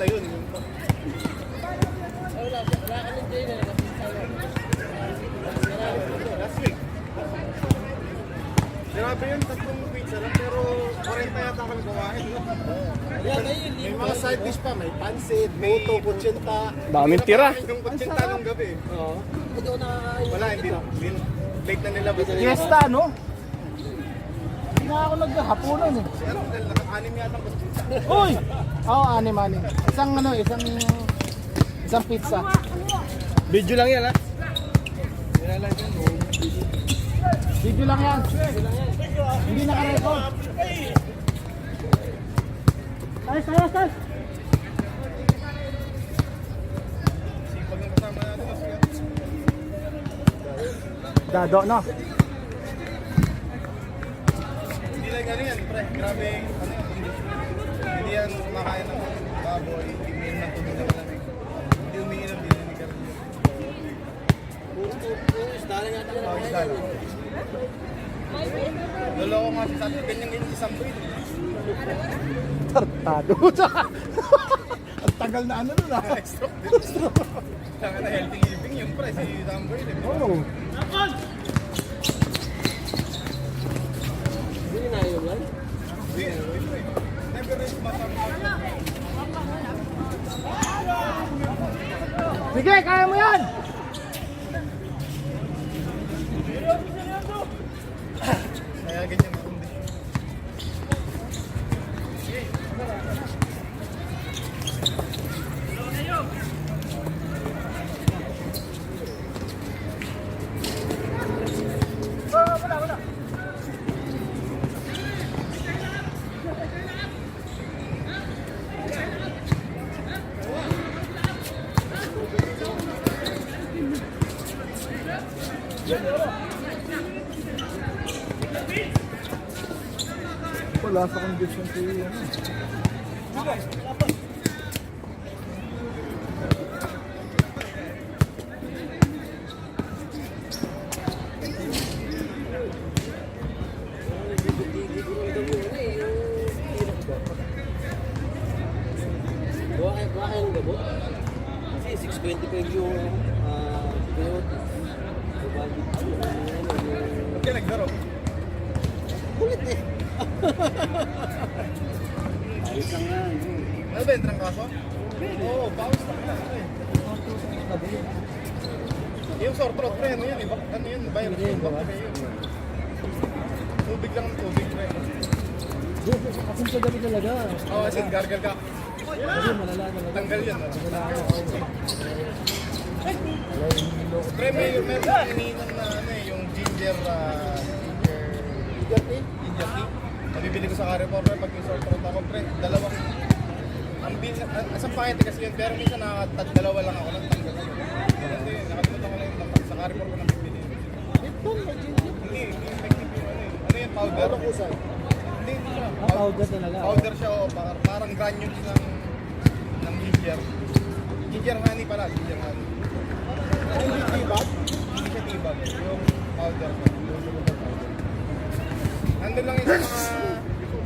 pista yun. Wala ka ng day na nagpista yun. Last week. Grabe yun, 3 pizza lang, pero 40 yata kami kumain. May mga side dish pa, may pansit, buto, kutsinta. Daming tira. Yung kutsinta nung gabi. Oo. Hindi ako nakakain. Wala, hindi. Late na nila. Fiesta, no? Hindi na ako naghahaponan eh. Si Arnel, naka-anim yata ang kutsinta. Uy! Oo, anim. Isang pizza. Video lang yan ha. Video lang yan. Hindi naka-record. Ayos. Sipag ng kasama natin. Dado, no? Hindi lang ano yan, pre. Grabe, ano yan, hindi yan kumakain ng baboy, hindi ng tubig na malamig. Hindi umiinom, hindi nanigar. Isda lang yata lang. Isda lang. Lolo ko nga si Sato, ganyan si Samboy. Tartado. Ang tagal na ano nun ah. Stroke din. Saka na healthy living yung pre, si Samboy. Oo. Hindi na yun lang. Hindi, never rin matama. Sige, kaya mo yan! Kaya ganyan ang kondisyon. Wala sa condition ko yun. Buha kayo ng gabot? Kasi 625 yung coyote. Ba't ka naglaro? Kulit eh. Ayos lang yan. Ano ba yung trangkaso? Oo, bawas lang yan. Yung sore throat, pre, ano yan? Ano yun? Virus yun, bacteria yun. Tubig lang ang tubig, pre. Kasi sa gabi talaga. Oo, as in, gargle ka. Kasi malala talaga. Tanggal yun. Pre, meron kang iniinom na ano eh, yung ginger tea. Nabibili ko sa Carrefour, pre, pag yung sore throat ako, pre, dalawang, asang pakete kasi yun, pero minsan nakatag-dalawa lang ako ng tanggal. Hindi, nakalimutan ko lang yung tapat. Sa Carrefour ko nabibili. Hindi, effective yung ano eh. Ano yun, powder? Hindi siya. Powder talaga. Powder siya, oh, parang granules ng ginger. Ginger honey pala, ginger honey. Hindi tibag? Hindi siya tibag. Yung powder siya. Nandun lang yun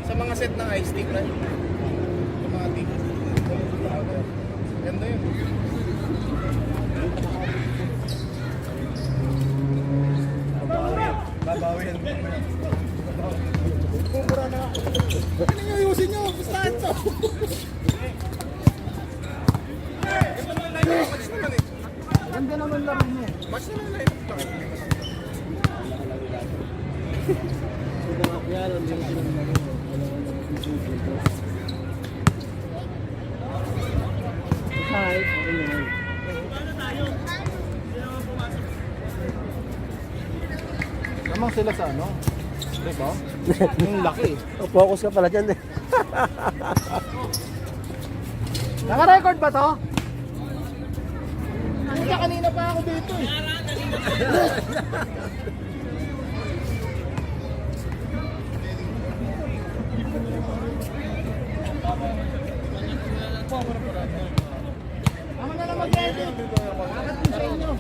sa mga set ng ice tea, right? Sa mga tea. Ganda yun. Babawi yan. Kumura na ako. Ano nyo ayusin nyo? Gustahan to. Match naman eh. Ganda naman laro niya. Match naman na yun. Hi. Namang sila sa ano? Diba? Yung laki. Focus ka pala dyan eh. Naka-record ba to? Hindi kanina pa ako dito eh. Ako na lang mag-edit. Bakit sa inyo?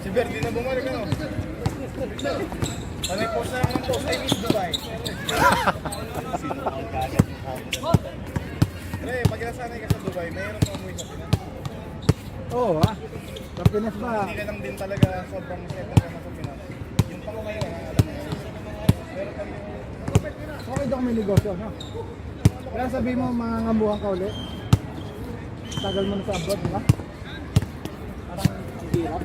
Si Verdi na bumalik ano? Ano yung post na lang ng post? I miss Dubai. Pre, pag nasanay ka sa Dubai, mayroon kang umuwi sa Pinas. Oo ha. Sa Pinas ba? Hindi ka lang din talaga sobrang settle ka na sa Pinas. Yung pang kayo na alam mo. Pero pag Okay daw may negosyo, no? Kaya sabihin mo, mangangamuhan ka ulit. Tagal mo na sa abroad, di ba? Parang ang hirap.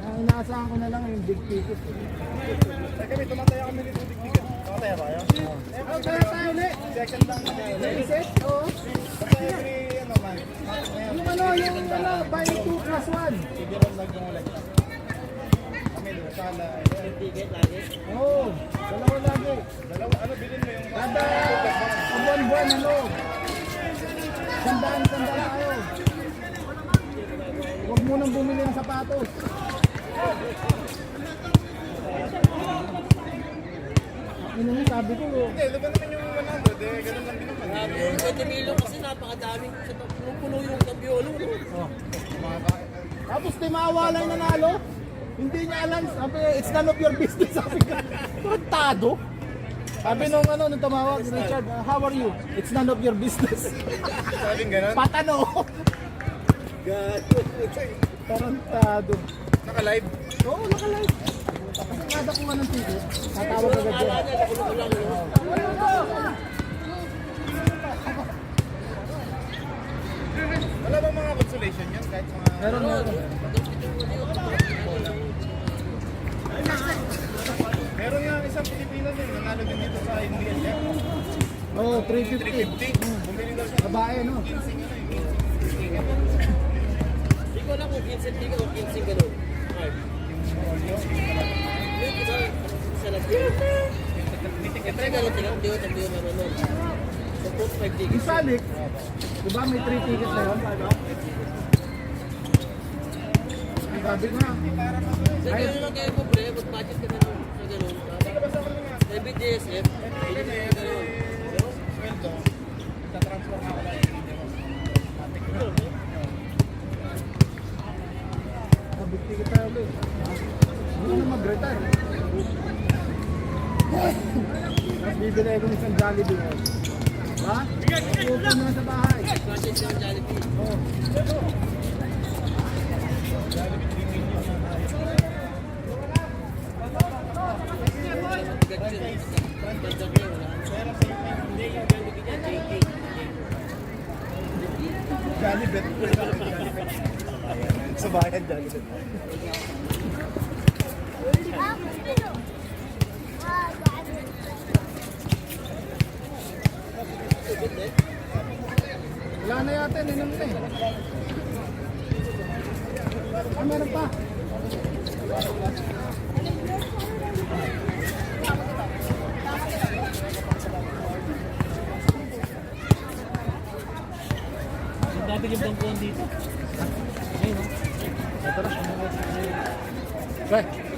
Ang inaasahan ko na lang yung big ticket. Ay kami, tumataya kami dito digdigan. Tumataya ba kayo? Kaya tayo ulit. Second lang kami. Reset? Oo. Basta every, ano man. Yung buy 2 plus 1. Sige ron lang yung ulit. Kami, sala. Ticket lagi. Oo. Dalawa lagi. Dalawa, ano bilhin mo yung... Kada buwan-buwan, ano? Sandaan tayo. Huwag mo nang bumili ng sapatos. Ano yung sabi ko, Hindi, diba naman yung 100 eh, ganun lang din naman. Grabe yung 20 million kasi napakadaming puno yung kambiolo. No? tapos di mawala yung nanalo. Hindi niya alam, sabi, it's none of your business. Sabi ko, tarantado. Sabi nung nung tumawag, Richard, how are you? It's none of your business. Sabing ganun. Patano. God. Tarantado. Naka-live. Oo, nakalive. Kasi kada kuha ng ticket, tatawag agad Akala yan. niya, nakulong ko lang. No? Wala bang mga consolation yan? Kahit mga... Meron. Meron nga isang Pilipino din, nanalo din dito sa Indian Cup. Oo, 350. 350. Bumili daw siya. Babae, no? Ginseng ano eh. Hindi ko alam kung 15 ticket o 15 ganun. Ay. Yung isa nag-ticket. Siyempre ganun ticket, hindi ko meron nun. So, 5 tickets. Yung Salik, di ba may 3 tickets na yun? Sabi ko nga, Sa ganun lang kayo po, pre, mag-budget ka na lang sa ganun. Maybe DSF, hindi na yung ganun. Sweldo, tatransfer na ako lang. big ticket tayo ulit. Hindi na mag-retire. Tapos bibili ko ng isang Jollibee. Ha? Open mo na sa bahay. Budget ng Jollibee. Oo. Matigat yun. Dagdag yun, wala. Hindi, yung Jollibee niya, JK. Jollibet. Sa bayan, Jollibet. Wala na yata, ninom na eh. Ah, meron pa. Dati yung bangkuan dito. Okay.